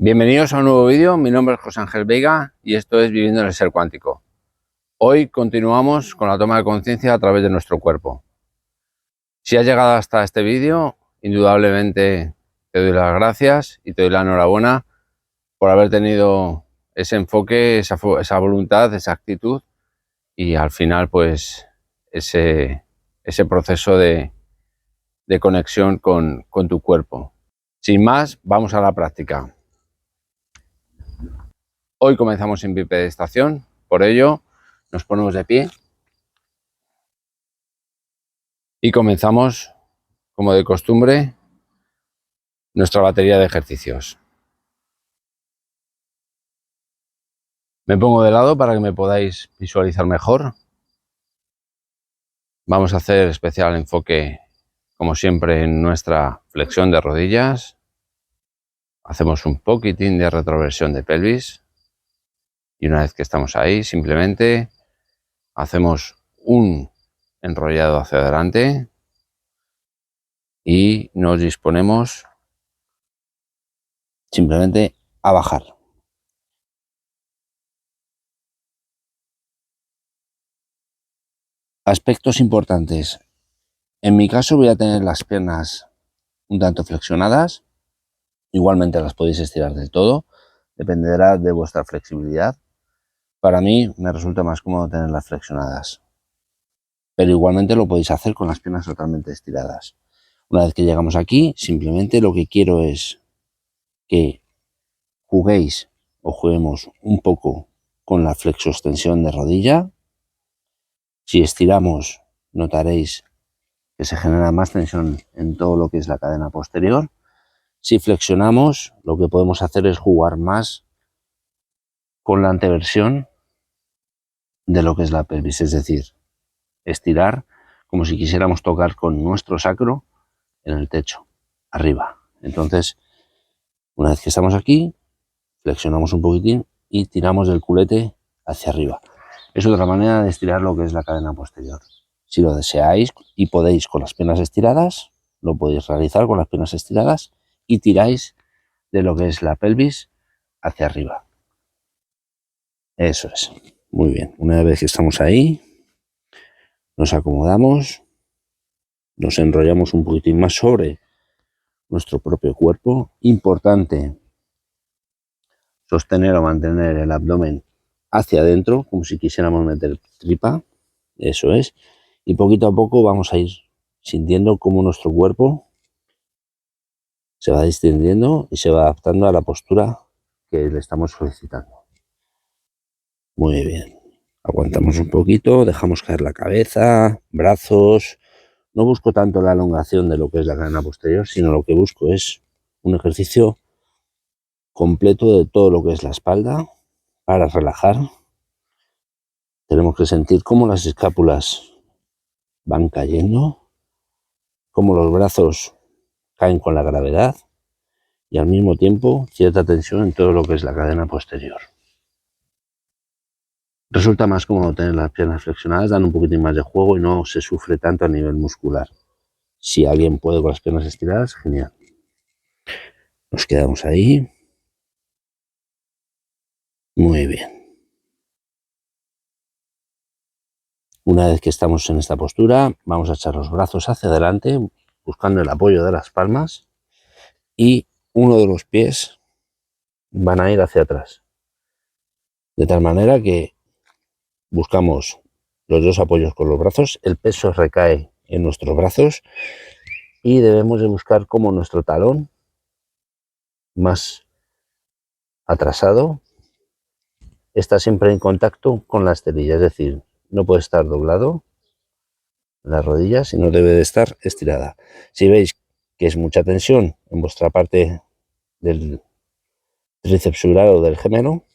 Bienvenidos a un nuevo vídeo. Mi nombre es José Ángel Veiga y esto es Viviendo en el Ser Cuántico. Hoy continuamos con la toma de conciencia a través de nuestro cuerpo. Si has llegado hasta este vídeo, indudablemente te doy las gracias y te doy la enhorabuena por haber tenido ese enfoque, esa voluntad, esa actitud y al final pues ese proceso de conexión con tu cuerpo. Sin más, vamos a la práctica. Hoy comenzamos en bipedestación, por ello nos ponemos de pie y comenzamos, como de costumbre, nuestra batería de ejercicios. Me pongo de lado para que me podáis visualizar mejor. Vamos a hacer especial enfoque, como siempre, en nuestra flexión de rodillas. Hacemos un poquitín de retroversión de pelvis. Y una vez que estamos ahí, simplemente hacemos un enrollado hacia adelante y nos disponemos simplemente a bajar. Aspectos importantes. En mi caso voy a tener las piernas un tanto flexionadas. Igualmente las podéis estirar del todo. Dependerá de vuestra flexibilidad. Para mí me resulta más cómodo tenerlas flexionadas. Pero igualmente lo podéis hacer con las piernas totalmente estiradas. Una vez que llegamos aquí, simplemente lo que quiero es que juguéis o juguemos un poco con la flexoextensión de rodilla. Si estiramos, notaréis que se genera más tensión en todo lo que es la cadena posterior. Si flexionamos, lo que podemos hacer es jugar más con la anteversión de lo que es la pelvis, es decir, estirar como si quisiéramos tocar con nuestro sacro en el techo, arriba. Entonces, una vez que estamos aquí, flexionamos un poquitín y tiramos del culete hacia arriba. Es otra manera de estirar lo que es la cadena posterior. Si lo deseáis y podéis con las piernas estiradas, lo podéis realizar con las piernas estiradas y tiráis de lo que es la pelvis hacia arriba. Eso es. Muy bien. Una vez que estamos ahí, nos acomodamos, nos enrollamos un poquitín más sobre nuestro propio cuerpo. Importante sostener o mantener el abdomen hacia adentro, como si quisiéramos meter tripa. Eso es. Y poquito a poco vamos a ir sintiendo cómo nuestro cuerpo se va distendiendo y se va adaptando a la postura que le estamos solicitando. Muy bien. Aguantamos un poquito, dejamos caer la cabeza, brazos. No busco tanto la elongación de lo que es la cadena posterior, sino lo que busco es un ejercicio completo de todo lo que es la espalda para relajar. Tenemos que sentir cómo las escápulas van cayendo, cómo los brazos caen con la gravedad y al mismo tiempo cierta tensión en todo lo que es la cadena posterior. Resulta más cómodo tener las piernas flexionadas, dan un poquitín más de juego y no se sufre tanto a nivel muscular. Si alguien puede con las piernas estiradas, genial. Nos quedamos ahí. Muy bien. Una vez que estamos en esta postura, vamos a echar los brazos hacia adelante, buscando el apoyo de las palmas y uno de los pies van a ir hacia atrás. De tal manera que buscamos los dos apoyos con los brazos, el peso recae en nuestros brazos y debemos de buscar cómo nuestro talón más atrasado está siempre en contacto con la esterilla, es decir, no puede estar doblado la rodilla, sino debe de estar estirada. Si veis que es mucha tensión en vuestra parte del tríceps sublunar o del gemelo,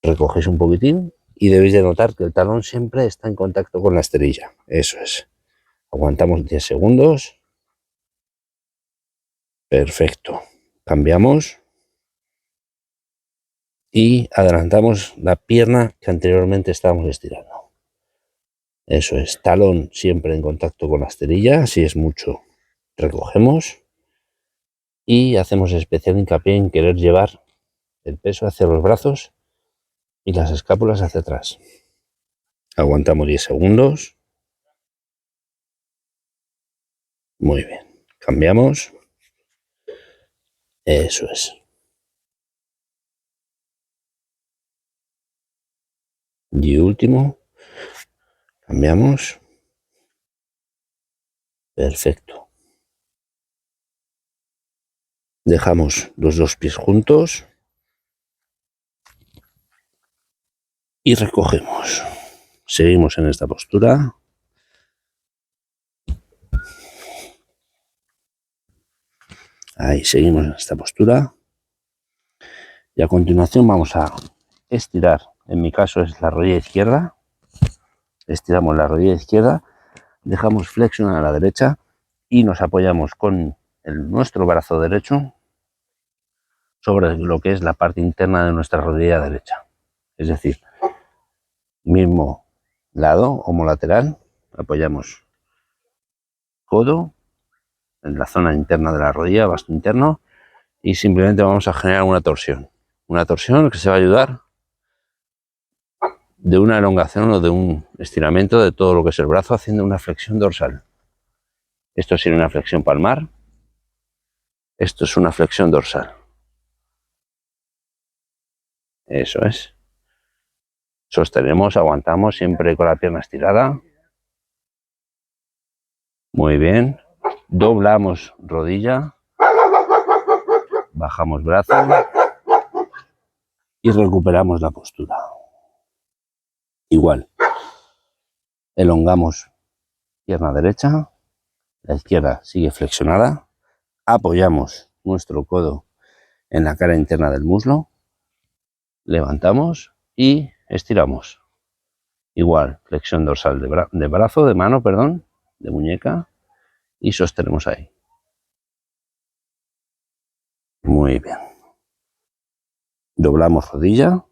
recogéis un poquitín y debéis de notar que el talón siempre está en contacto con la esterilla. Eso es. Aguantamos 10 segundos. Perfecto. Cambiamos y adelantamos la pierna que anteriormente estábamos estirando. Eso es. Talón siempre en contacto con la esterilla. Si es mucho, recogemos. y hacemos especial hincapié en querer llevar el peso hacia los brazos y las escápulas hacia atrás. Aguantamos 10 segundos. Muy bien. Cambiamos. Eso es. Y último. Cambiamos. Perfecto. Dejamos los dos pies juntos y recogemos. Seguimos en esta postura. Ahí seguimos en esta postura. Y a continuación vamos a estirar. En mi caso es la rodilla izquierda. Estiramos la rodilla izquierda. Dejamos flexión a la derecha y nos apoyamos con nuestro brazo derecho sobre lo que es la parte interna de nuestra rodilla derecha. Es decir, mismo lado, homolateral, apoyamos codo en la zona interna de la rodilla, vasto interno, y simplemente vamos a generar una torsión. Una torsión que se va a ayudar de una elongación o de un estiramiento de todo lo que es el brazo, haciendo una flexión dorsal. Esto sería una flexión palmar. Esto es una flexión dorsal. Eso es. Sostenemos, aguantamos siempre con la pierna estirada. Muy bien. Doblamos rodilla. Bajamos brazo. Y recuperamos la postura. Igual. Elongamos pierna derecha. La izquierda sigue flexionada. Apoyamos nuestro codo en la cara interna del muslo. Levantamos y estiramos. Igual, flexión dorsal de brazo, de mano, perdón, de muñeca, y sostenemos ahí. Muy bien. Doblamos rodilla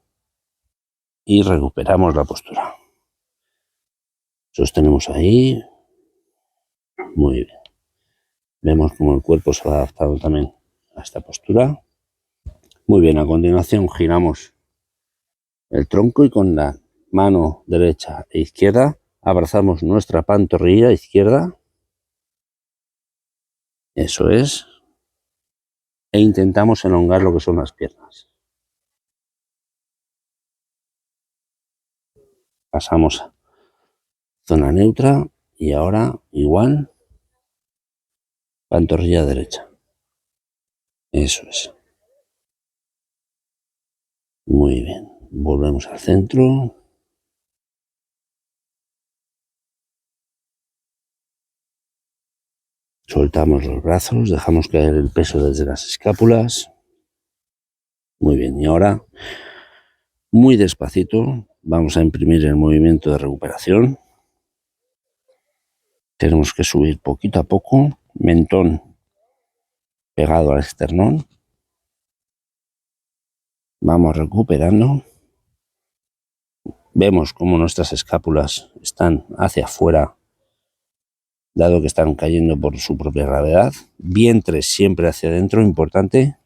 y recuperamos la postura. Sostenemos ahí. Muy bien. Vemos cómo el cuerpo se va adaptando también a esta postura. Muy bien, a continuación giramos el tronco y con la mano derecha e izquierda abrazamos nuestra pantorrilla izquierda. Eso es. E intentamos elongar lo que son las piernas. Pasamos a zona neutra y ahora igual pantorrilla derecha. Eso es. Muy bien. Volvemos al centro. Soltamos los brazos, dejamos caer el peso desde las escápulas. Muy bien. Y ahora, muy despacito, vamos a imprimir el movimiento de recuperación. Tenemos que subir poquito a poco, mentón pegado al esternón. Vamos recuperando. Vemos cómo nuestras escápulas están hacia afuera, dado que están cayendo por su propia gravedad. Vientre siempre hacia adentro, importante.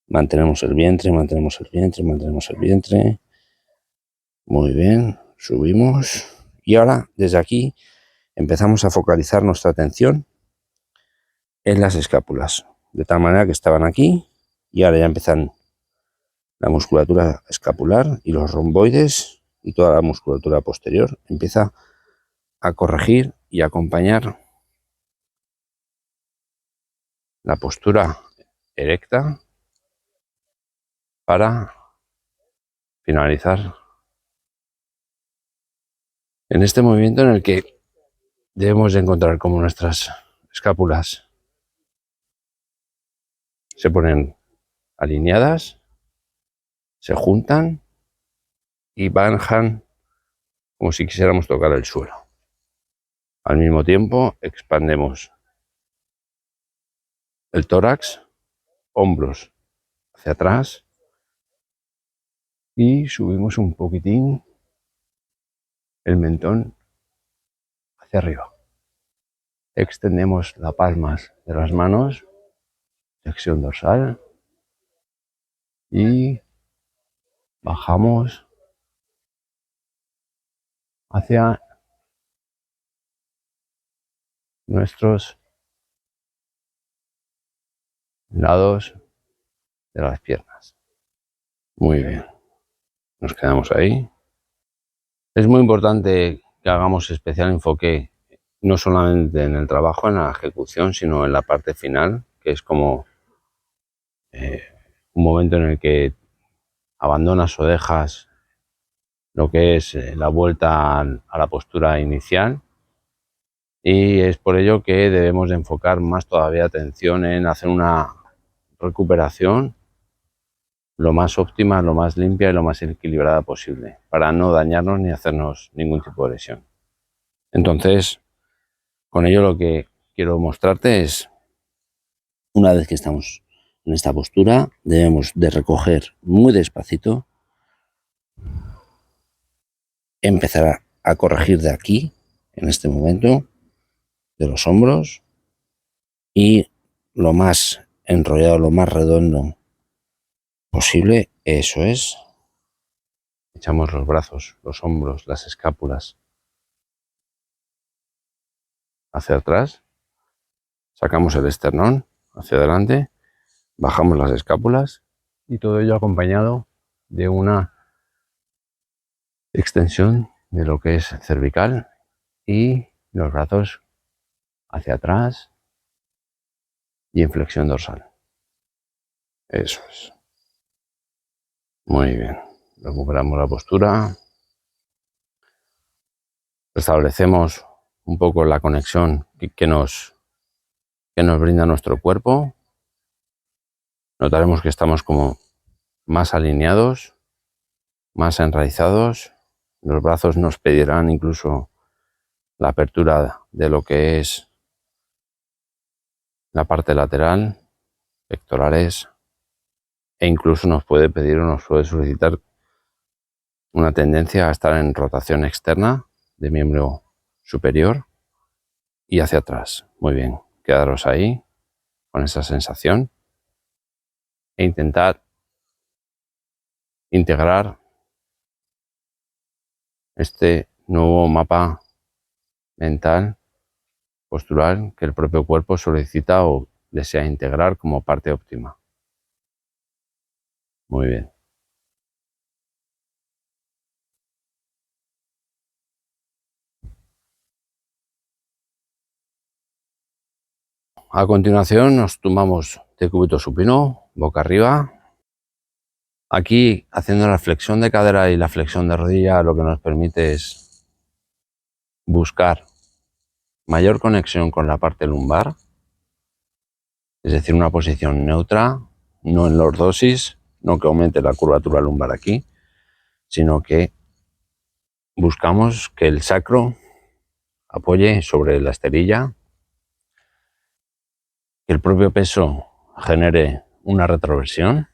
Mantenemos el vientre, mantenemos el vientre, mantenemos el vientre. Muy bien, subimos. Y ahora, desde aquí, empezamos a focalizar nuestra atención en las escápulas. De tal manera que estaban aquí y ahora ya empiezan la musculatura escapular y los romboides y toda la musculatura posterior empieza a corregir y acompañar la postura erecta para finalizar en este movimiento en el que debemos de encontrar cómo nuestras escápulas se ponen alineadas, se juntan y bajan como si quisiéramos tocar el suelo. Al mismo tiempo expandemos el tórax, hombros hacia atrás y subimos un poquitín el mentón hacia arriba. Extendemos las palmas de las manos flexión dorsal y bajamos hacia nuestros lados de las piernas. Muy bien, nos quedamos ahí. Es muy importante que hagamos especial enfoque no solamente en el trabajo, en la ejecución, sino en la parte final, que es como un momento en el que abandonas o dejas lo que es la vuelta a la postura inicial, y es por ello que debemos de enfocar más todavía atención en hacer una recuperación lo más óptima, lo más limpia y lo más equilibrada posible, para no dañarnos ni hacernos ningún tipo de lesión. Entonces, con ello lo que quiero mostrarte es, una vez que estamos en esta postura, debemos de recoger muy despacito, empezar a corregir de aquí, en este momento, de los hombros, y lo más enrollado, lo más redondo posible, eso es. Echamos los brazos, los hombros, las escápulas hacia atrás, sacamos el esternón hacia adelante, bajamos las escápulas y todo ello acompañado de una extensión de lo que es cervical y los brazos hacia atrás y en flexión dorsal. Eso es. Muy bien. Recuperamos la postura. Restablecemos un poco la conexión que nos brinda nuestro cuerpo. Notaremos que estamos como más alineados, más enraizados. Los brazos nos pedirán incluso la apertura de lo que es la parte lateral, pectorales, e incluso nos puede pedir o nos puede solicitar una tendencia a estar en rotación externa de miembro superior y hacia atrás. Muy bien, quedaros ahí con esa sensación e intentar integrar este nuevo mapa mental, postural, que el propio cuerpo solicita o desea integrar como parte óptima. Muy bien. A continuación nos tumbamos de cúbito supino, boca arriba. Aquí, haciendo la flexión de cadera y la flexión de rodilla, lo que nos permite es buscar mayor conexión con la parte lumbar, es decir, una posición neutra, no en lordosis, no que aumente la curvatura lumbar aquí, sino que buscamos que el sacro apoye sobre la esterilla, que el propio peso genere una retroversión,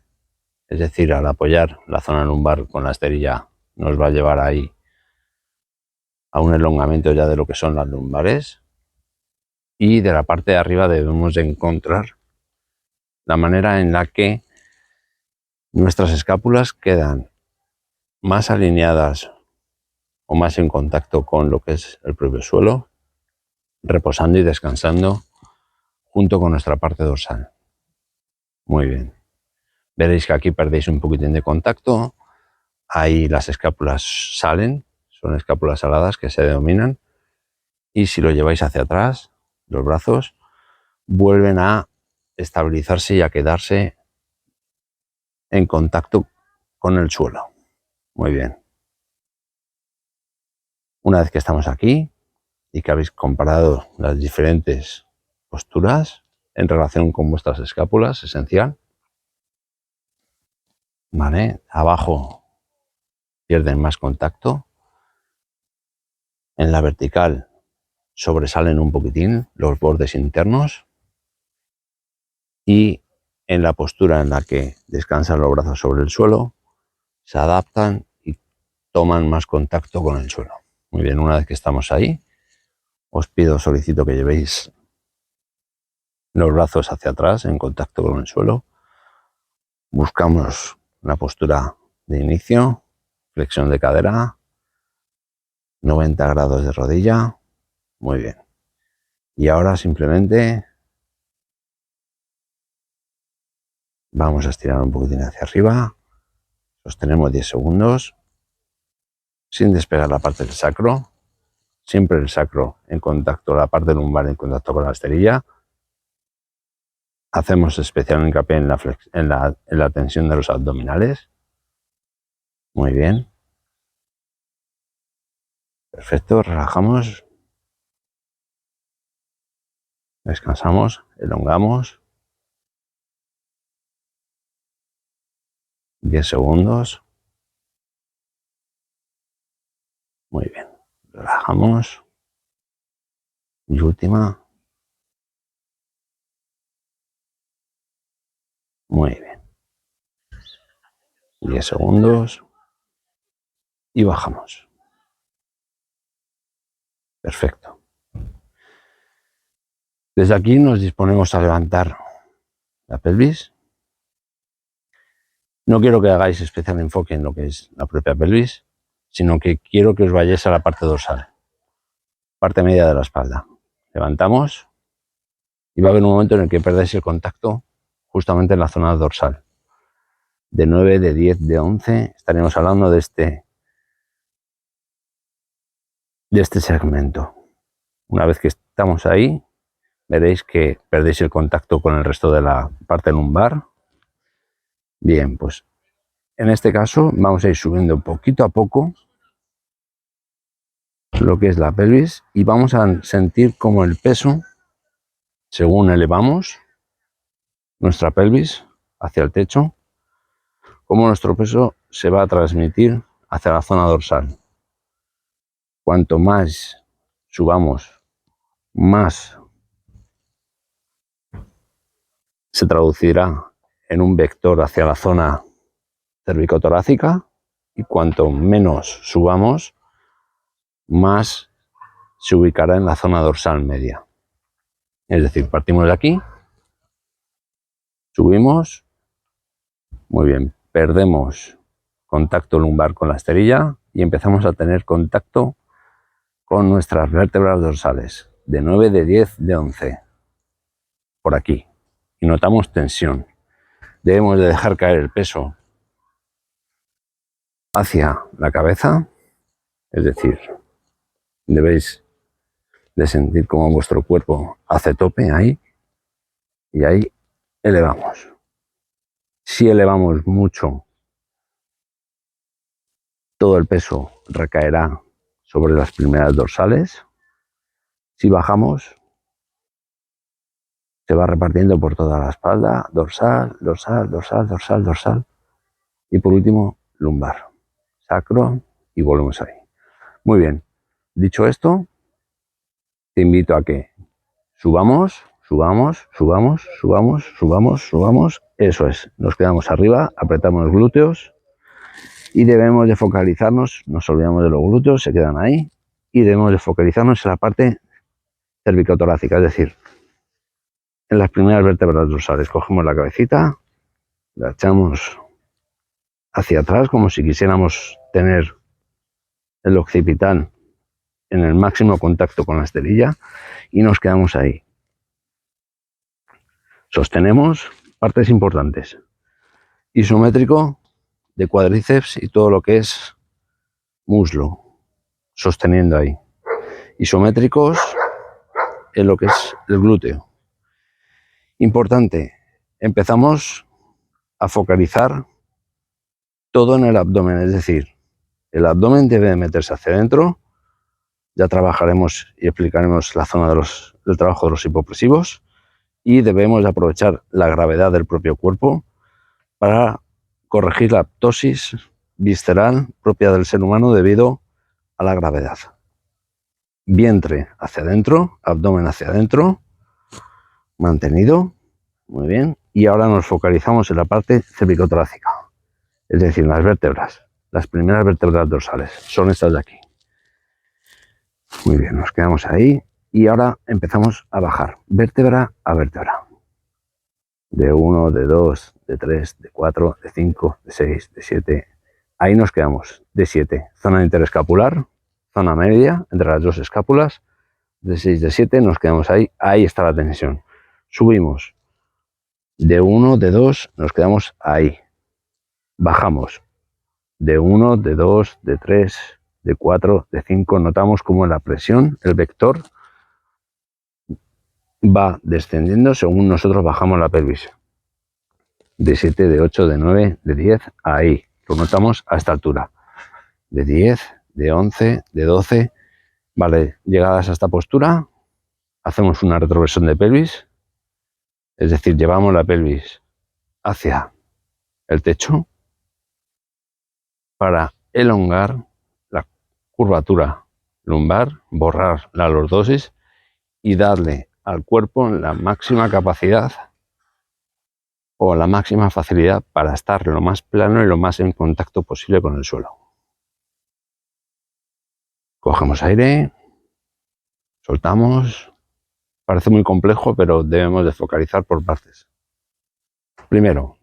es decir, al apoyar la zona lumbar con la esterilla nos va a llevar ahí a un elongamiento ya de lo que son las lumbares, y de la parte de arriba debemos de encontrar la manera en la que nuestras escápulas quedan más alineadas o más en contacto con lo que es el propio suelo, reposando y descansando junto con nuestra parte dorsal. Muy bien. Veréis que aquí perdéis un poquitín de contacto, ahí las escápulas salen, son escápulas aladas que se denominan, y si lo lleváis hacia atrás, los brazos vuelven a estabilizarse y a quedarse en contacto con el suelo. Muy bien. Una vez que estamos aquí y que habéis comparado las diferentes posturas en relación con vuestras escápulas, esencial, ¿vale? Abajo pierden más contacto, en la vertical sobresalen un poquitín los bordes internos, y en la postura en la que descansan los brazos sobre el suelo se adaptan y toman más contacto con el suelo. Muy bien, una vez que estamos ahí, os solicito que llevéis los brazos hacia atrás en contacto con el suelo. Buscamos una postura de inicio, flexión de cadera, 90 grados de rodilla. Muy bien. Y ahora simplemente vamos a estirar un poquitín hacia arriba. Sostenemos 10 segundos sin despegar la parte del sacro. Siempre el sacro en contacto, la parte lumbar en contacto con la esterilla. Hacemos especial hincapié en la tensión de los abdominales. Muy bien. Perfecto, relajamos. Descansamos, elongamos. 10 segundos. Muy bien. Relajamos. Y última. Muy bien. 10 segundos. Y bajamos. Perfecto. Desde aquí nos disponemos a levantar la pelvis. No quiero que hagáis especial enfoque en lo que es la propia pelvis, sino que quiero que os vayáis a la parte dorsal, parte media de la espalda. Levantamos y va a haber un momento en el que perdáis el contacto justamente en la zona dorsal. De 9, de 10, de 11, estaremos hablando de este segmento. Una vez que estamos ahí, veréis que perdéis el contacto con el resto de la parte lumbar. Bien, pues en este caso vamos a ir subiendo poquito a poco lo que es la pelvis y vamos a sentir como el peso, según elevamos nuestra pelvis hacia el techo, como nuestro peso se va a transmitir hacia la zona dorsal. Cuanto más subamos, más se traducirá en un vector hacia la zona cervicotorácica, y cuanto menos subamos, más se ubicará en la zona dorsal media. Es decir, partimos de aquí, subimos, muy bien, perdemos contacto lumbar con la esterilla y empezamos a tener contacto con nuestras vértebras dorsales, de 9, de 10, de 11, por aquí, y notamos tensión. Debemos de dejar caer el peso hacia la cabeza, es decir, debéis de sentir como vuestro cuerpo hace tope ahí, y ahí elevamos. Si elevamos mucho, todo el peso recaerá sobre las primeras dorsales. Si bajamos, se va repartiendo por toda la espalda, dorsal, dorsal, dorsal, dorsal, dorsal, y por último, lumbar, sacro, y volvemos ahí. Muy bien, dicho esto, te invito a que subamos, subamos, subamos, subamos, subamos, subamos. Eso es, nos quedamos arriba, apretamos los glúteos y debemos de focalizarnos, nos olvidamos de los glúteos, se quedan ahí, y debemos de focalizarnos en la parte cervicotorácica, es decir, en las primeras vértebras dorsales. Cogemos la cabecita, la echamos hacia atrás como si quisiéramos tener el occipital en el máximo contacto con la esterilla y nos quedamos ahí. Sostenemos partes importantes. Isométrico de cuádriceps y todo lo que es muslo, sosteniendo ahí. Isométricos en lo que es el glúteo. Importante, empezamos a focalizar todo en el abdomen, es decir, el abdomen debe de meterse hacia adentro. Ya trabajaremos y explicaremos la zona del trabajo de los hipopresivos, y debemos de aprovechar la gravedad del propio cuerpo para corregir la ptosis visceral propia del ser humano debido a la gravedad. Vientre hacia adentro, abdomen hacia adentro, mantenido, muy bien, y ahora nos focalizamos en la parte cervicotorácica, es decir, en las vértebras, las primeras vértebras dorsales, son estas de aquí. Muy bien, nos quedamos ahí y ahora empezamos a bajar, vértebra a vértebra. de 1, de 2, de 3, de 4, de 5, de 6, de 7. Ahí nos quedamos, de 7. Zona interescapular, zona media, entre las dos escápulas, de 6, de 7, nos quedamos ahí. Ahí está la tensión. Subimos, de 1, de 2, nos quedamos ahí. Bajamos, de 1, de 2, de 3, de 4, de 5. Notamos como la presión, el vector, va descendiendo según nosotros bajamos la pelvis. De 7, de 8, de 9, de 10, ahí. Lo notamos a esta altura. De 10, de 11, de 12. Vale, llegadas a esta postura, hacemos una retroversión de pelvis. Es decir, llevamos la pelvis hacia el techo para elongar la curvatura lumbar, borrar la lordosis y darle al cuerpo la máxima capacidad o la máxima facilidad para estar lo más plano y lo más en contacto posible con el suelo. Cogemos aire, soltamos. Parece muy complejo, pero debemos de focalizar por partes. Primero,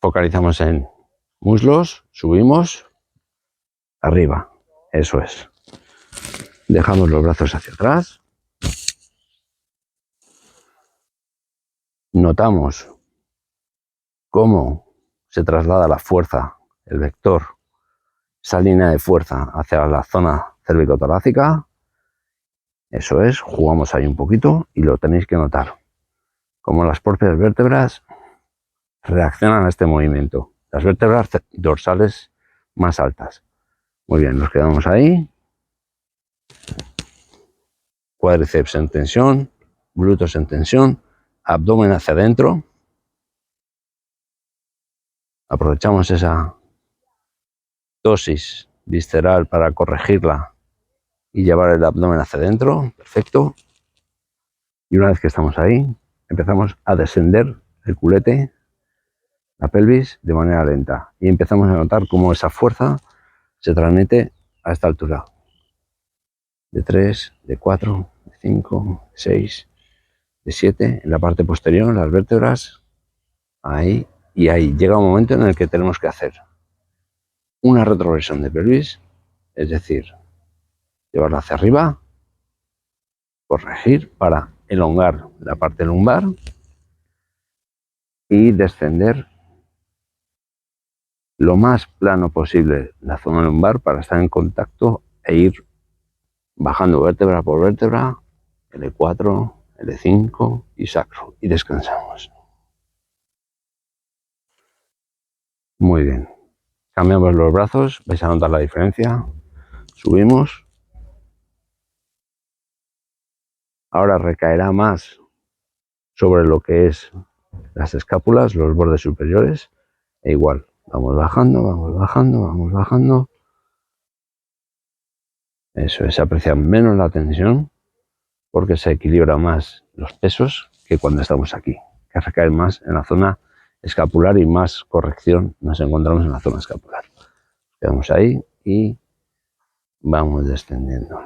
focalizamos en muslos, subimos, arriba, eso es. Dejamos los brazos hacia atrás. Notamos cómo se traslada la fuerza, el vector, esa línea de fuerza hacia la zona cérvico-torácica. Eso es, jugamos ahí un poquito y lo tenéis que notar. Como las propias vértebras reaccionan a este movimiento. Las vértebras dorsales más altas. Muy bien, nos quedamos ahí. Cuádriceps en tensión, glúteos en tensión, abdomen hacia adentro. Aprovechamos esa dosis visceral para corregirla y llevar el abdomen hacia adentro. Perfecto. Y una vez que estamos ahí, empezamos a descender el culete, la pelvis, de manera lenta. Y empezamos a notar cómo esa fuerza se transmite a esta altura. De 3, de 4, de 5, de 6, de 7, en la parte posterior, las vértebras, ahí y ahí. Llega un momento en el que tenemos que hacer una retroversión de pelvis, es decir, llevarla hacia arriba, corregir para elongar la parte lumbar y descender lo más plano posible la zona lumbar para estar en contacto e ir bajando vértebra por vértebra, L4, L5 y sacro, y descansamos. Muy bien. Cambiamos los brazos, vais a notar la diferencia. Subimos. Ahora recaerá más sobre lo que es las escápulas, los bordes superiores, e igual, vamos bajando, vamos bajando, vamos bajando. Eso es, se aprecia menos la tensión porque se equilibra más los pesos que cuando estamos aquí, que recae más en la zona escapular y más corrección nos encontramos en la zona escapular. Quedamos ahí y vamos descendiendo.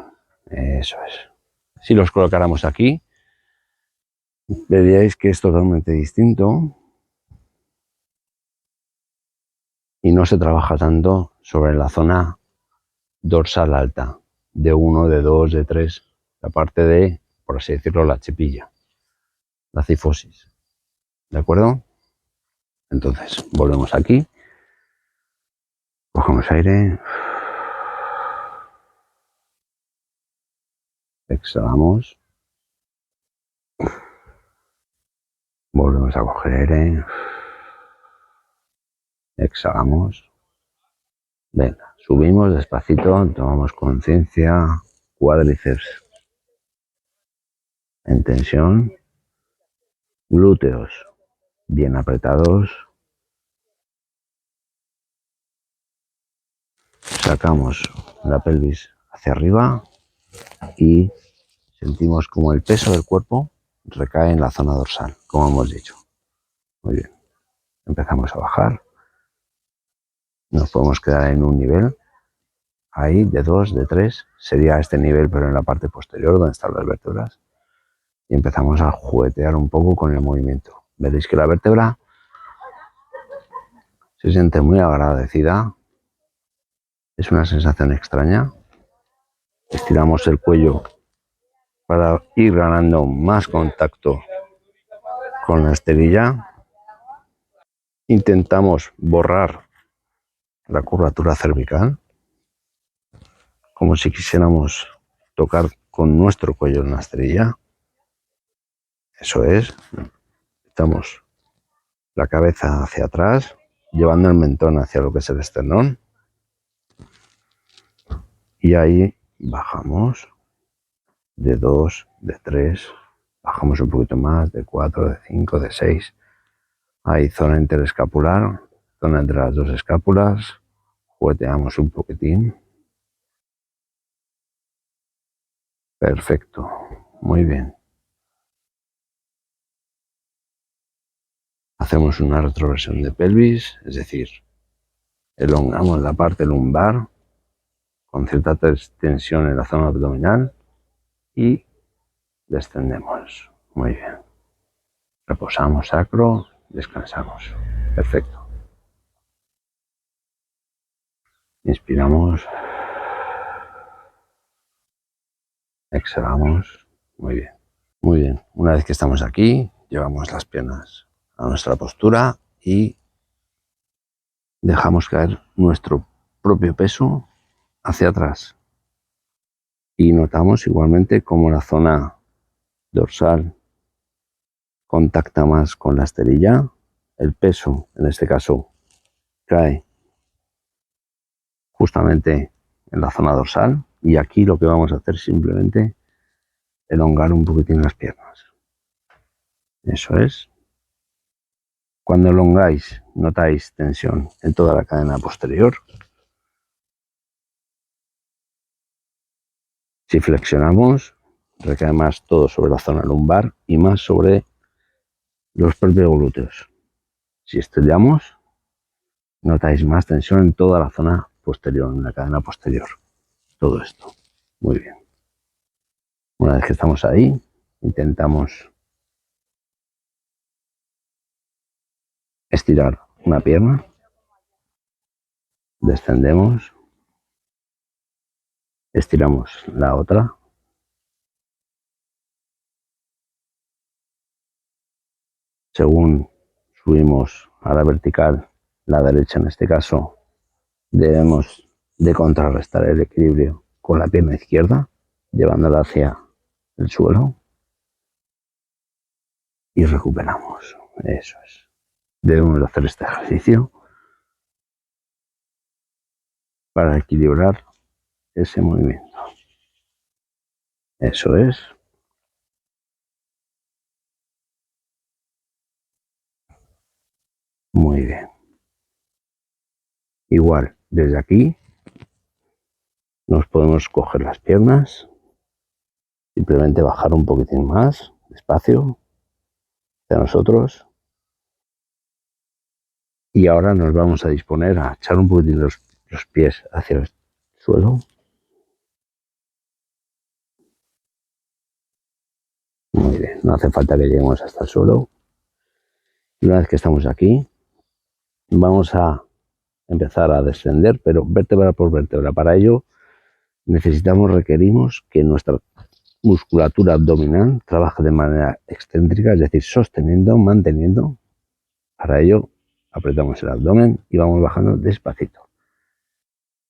Eso es. Si los colocáramos aquí, veríais que es totalmente distinto y no se trabaja tanto sobre la zona dorsal alta, de 1, de 2, de 3, la parte de, por así decirlo, la chepilla, la cifosis. ¿De acuerdo? Entonces, volvemos aquí, cogemos aire, exhalamos, volvemos a coger aire, exhalamos. Venga, subimos despacito, tomamos conciencia, cuádriceps en tensión, glúteos bien apretados, sacamos la pelvis hacia arriba y sentimos como el peso del cuerpo recae en la zona dorsal, como hemos dicho. Muy bien, empezamos a bajar, nos podemos quedar en un nivel, ahí de 2, de 3, sería este nivel pero en la parte posterior donde están las vértebras. y empezamos a juguetear un poco con el movimiento. Veréis que la vértebra se siente muy agradecida. Es una sensación extraña. Estiramos el cuello para ir ganando más contacto con la esterilla. Intentamos borrar la curvatura cervical, como si quisiéramos tocar con nuestro cuello en la esterilla. Eso es. Echamos la cabeza hacia atrás, llevando el mentón hacia lo que es el esternón. Y ahí bajamos de 2, de 3, bajamos un poquito más, de 4, de 5, de 6. Ahí zona interescapular, zona entre las dos escápulas. Jugueteamos un poquitín. Perfecto, muy bien. Hacemos una retroversión de pelvis, es decir, elongamos la parte lumbar con cierta tensión en la zona abdominal y descendemos. Muy bien. Reposamos sacro, descansamos. Perfecto. Inspiramos. Exhalamos. Muy bien. Muy bien. Una vez que estamos aquí, llevamos las piernas a nuestra postura y dejamos caer nuestro propio peso hacia atrás. Y notamos igualmente cómo la zona dorsal contacta más con la esterilla. El peso, en este caso, cae justamente en la zona dorsal. Y aquí lo que vamos a hacer es simplemente elongar un poquitín las piernas. Eso es. Cuando elongáis, notáis tensión en toda la cadena posterior. Si flexionamos, recae más todo sobre la zona lumbar y más sobre los propios glúteos. Si estiramos, notáis más tensión en toda la zona posterior, en la cadena posterior. Todo esto. Muy bien. Una vez que estamos ahí, intentamos estirar una pierna, descendemos, estiramos la otra, según subimos a la vertical, la derecha en este caso, debemos de contrarrestar el equilibrio con la pierna izquierda, llevándola hacia el suelo y recuperamos. Eso es. Debemos de hacer este ejercicio para equilibrar ese movimiento. Eso es. Muy bien. Igual, desde aquí nos podemos coger las piernas, simplemente bajar un poquitín más, despacio, hacia nosotros. Y ahora nos vamos a disponer a echar un poquitín los pies hacia el suelo. Muy bien, no hace falta que lleguemos hasta el suelo. Y una vez que estamos aquí, vamos a empezar a descender, pero vértebra por vértebra. Para ello requerimos que nuestra musculatura abdominal trabaje de manera excéntrica, es decir, sosteniendo, manteniendo. Para ello apretamos el abdomen y vamos bajando despacito.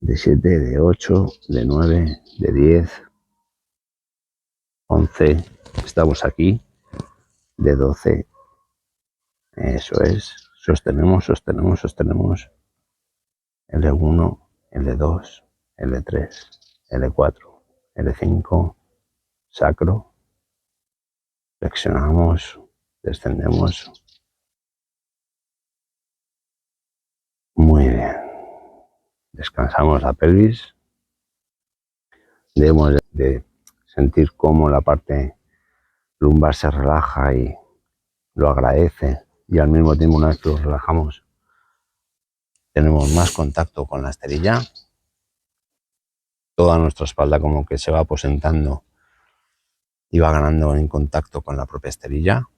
De 7, de 8, de 9, de 10, 11, estamos aquí, de 12, eso es, sostenemos, sostenemos, sostenemos, L1, L2, L3, L4, L5, sacro, flexionamos, descendemos. Muy bien. Descansamos la pelvis. Debemos de sentir cómo la parte lumbar se relaja y lo agradece. Y al mismo tiempo, una vez que lo relajamos, tenemos más contacto con la esterilla. Toda nuestra espalda como que se va aposentando y va ganando en contacto con la propia esterilla.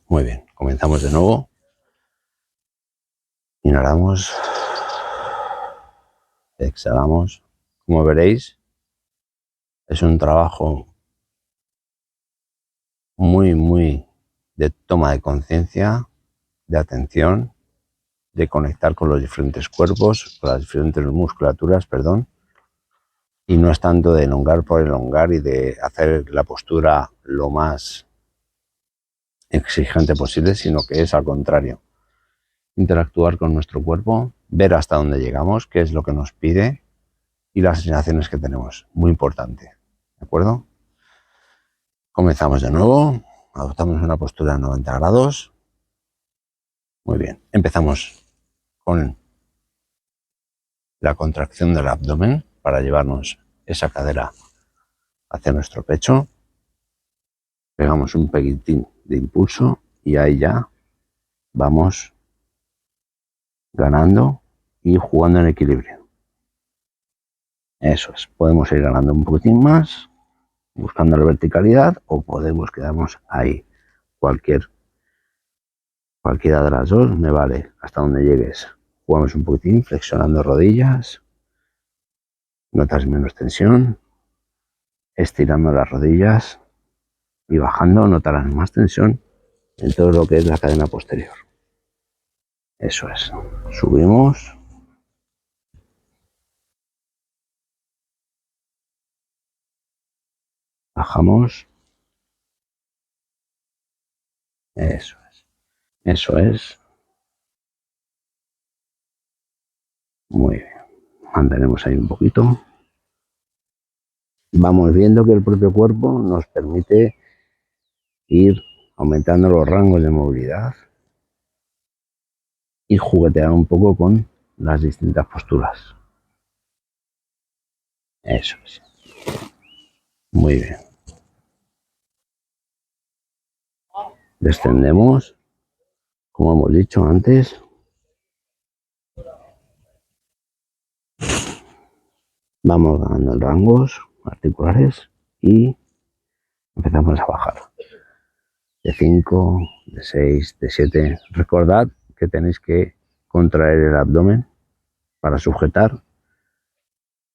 Muy bien, comenzamos de nuevo. Inhalamos, exhalamos. Como veréis, es un trabajo muy de toma de conciencia, de atención, de conectar con los diferentes cuerpos, con las diferentes musculaturas, perdón, y no es tanto de elongar por elongar y de hacer la postura lo más exigente posible, sino que es al contrario, interactuar con nuestro cuerpo, ver hasta dónde llegamos, qué es lo que nos pide y las sensaciones que tenemos, muy importante, ¿de acuerdo? Comenzamos de nuevo, adoptamos una postura de 90 grados, muy bien, empezamos con la contracción del abdomen para llevarnos esa cadera hacia nuestro pecho. Pegamos un pequitín de impulso y ahí ya vamos ganando y jugando en equilibrio. Eso es, podemos ir ganando un poquitín más, buscando la verticalidad, o podemos quedarnos ahí. Cualquiera de las dos me vale, hasta donde llegues. Jugamos un poquitín, flexionando rodillas, notas menos tensión, estirando las rodillas y bajando, notarás más tensión en todo lo que es la cadena posterior. Eso es, subimos, bajamos, eso es, muy bien, mantenemos ahí un poquito. Vamos viendo que el propio cuerpo nos permite ir aumentando los rangos de movilidad y juguetear un poco con las distintas posturas. Eso es. Muy bien. Descendemos, como hemos dicho antes. Vamos ganando en rangos articulares y empezamos a bajar. De 5, de 6, de 7. Recordad que tenéis que contraer el abdomen para sujetar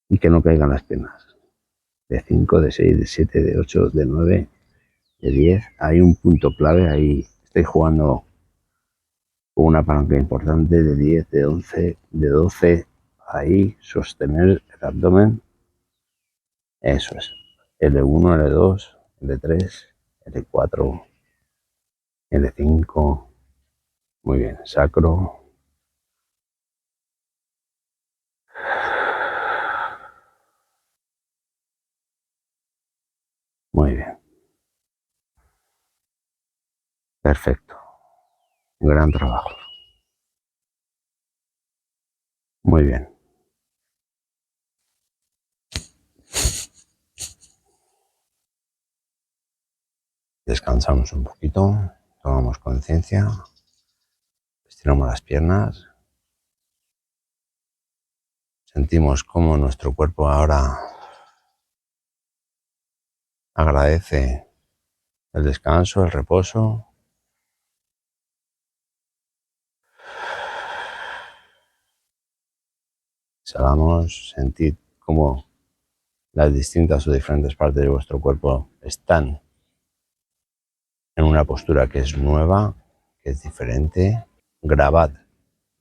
y que no caigan las piernas. De 5, de 6, de 7, de 8, de 9, de 10. Hay un punto clave ahí. Estoy jugando con una palanca importante de 10, de 11, de 12. Ahí sostener el abdomen. Eso es. L1, L2, L3, L4, L5. Muy bien. Sacro. Muy bien. Perfecto. Gran trabajo. Muy bien. Descansamos un poquito, tomamos conciencia, estiramos las piernas, sentimos cómo nuestro cuerpo ahora agradece el descanso, el reposo. Exhalamos, sentid cómo las distintas o diferentes partes de vuestro cuerpo están en una postura que es nueva, que es diferente. Grabad,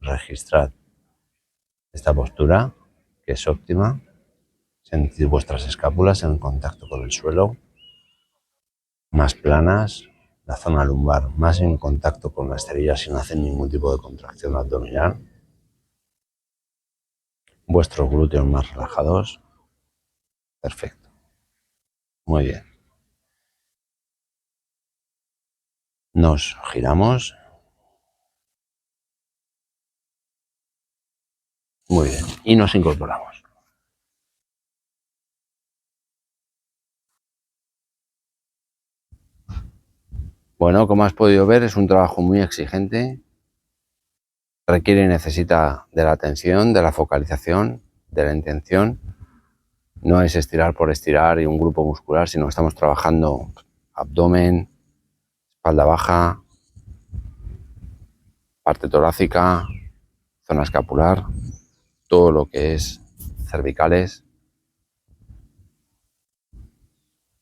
registrad esta postura, que es óptima. Sentid vuestras escápulas en contacto con el suelo, más planas, la zona lumbar más en contacto con la esterilla sin hacer ningún tipo de contracción abdominal. Vuestros glúteos más relajados. Perfecto. Muy bien. Nos giramos. Muy bien. Y nos incorporamos. Bueno, como has podido ver, es un trabajo muy exigente. Requiere y necesita de la atención, de la focalización, de la intención. No es estirar por estirar y un grupo muscular, sino que estamos trabajando abdomen, espalda baja, parte torácica, zona escapular, todo lo que es cervicales,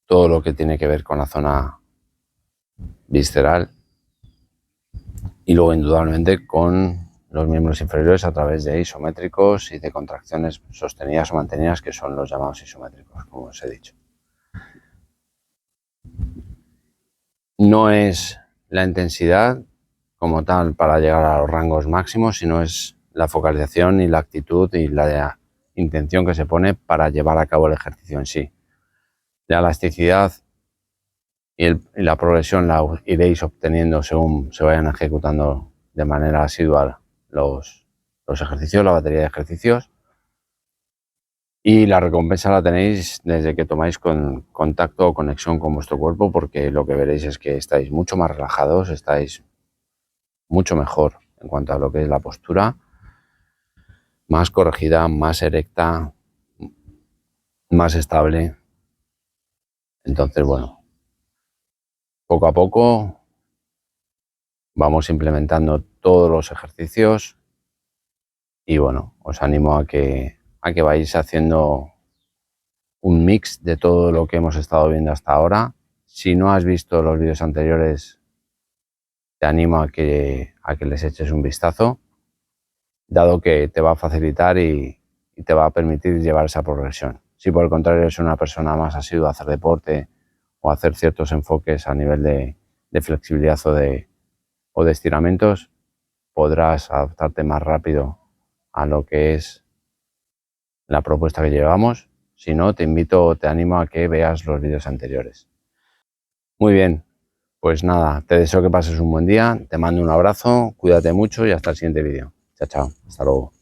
todo lo que tiene que ver con la zona visceral y luego indudablemente con los miembros inferiores a través de isométricos y de contracciones sostenidas o mantenidas, que son los llamados isométricos, como os he dicho. No es la intensidad como tal para llegar a los rangos máximos, sino es la focalización y la actitud y la intención que se pone para llevar a cabo el ejercicio en sí. La elasticidad y la progresión la iréis obteniendo según se vayan ejecutando de manera asidual los ejercicios, la batería de ejercicios, y la recompensa la tenéis desde que tomáis contacto o conexión con vuestro cuerpo, porque lo que veréis es que estáis mucho más relajados, estáis mucho mejor en cuanto a lo que es la postura, más corregida, más erecta, más estable. Entonces, bueno, poco a poco vamos implementando todos los ejercicios y bueno, os animo a que vayáis haciendo un mix de todo lo que hemos estado viendo hasta ahora. Si no has visto los vídeos anteriores, te animo a que les eches un vistazo, dado que te va a facilitar y te va a permitir llevar esa progresión. Si por el contrario eres una persona más asidua a hacer deporte o a hacer ciertos enfoques a nivel de flexibilidad o de estiramientos, podrás adaptarte más rápido a lo que es la propuesta que llevamos. Si no, te animo a que veas los vídeos anteriores. Muy bien, pues nada, te deseo que pases un buen día, te mando un abrazo, cuídate mucho y hasta el siguiente vídeo. Chao, chao, hasta luego.